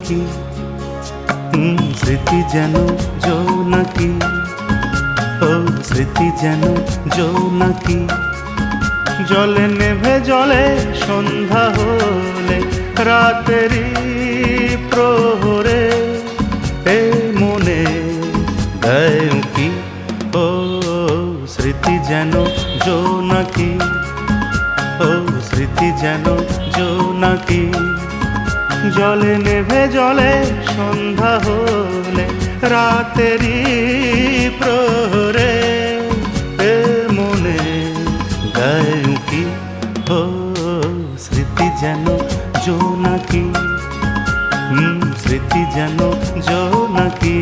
জোনাকি, স্মৃতি যেন জোনাকি, ও স্মৃতি যেন জোনাকি। জলে নেভে জলে সন্ধ্যা হলে, রাতেরই প্রহরে এ মনে দেয় উঁকি। ও স্মৃতি যেন জোনাকি, ও স্মৃতি যেন জোনাকি। জলে নেভে জলে সন্ধ্যা হলে, রাতেরই প্রহরে এ মনে গায়ে উঁকি। ও স্মৃতি যেন জোনাকি, স্মৃতি যেন জোনাকি।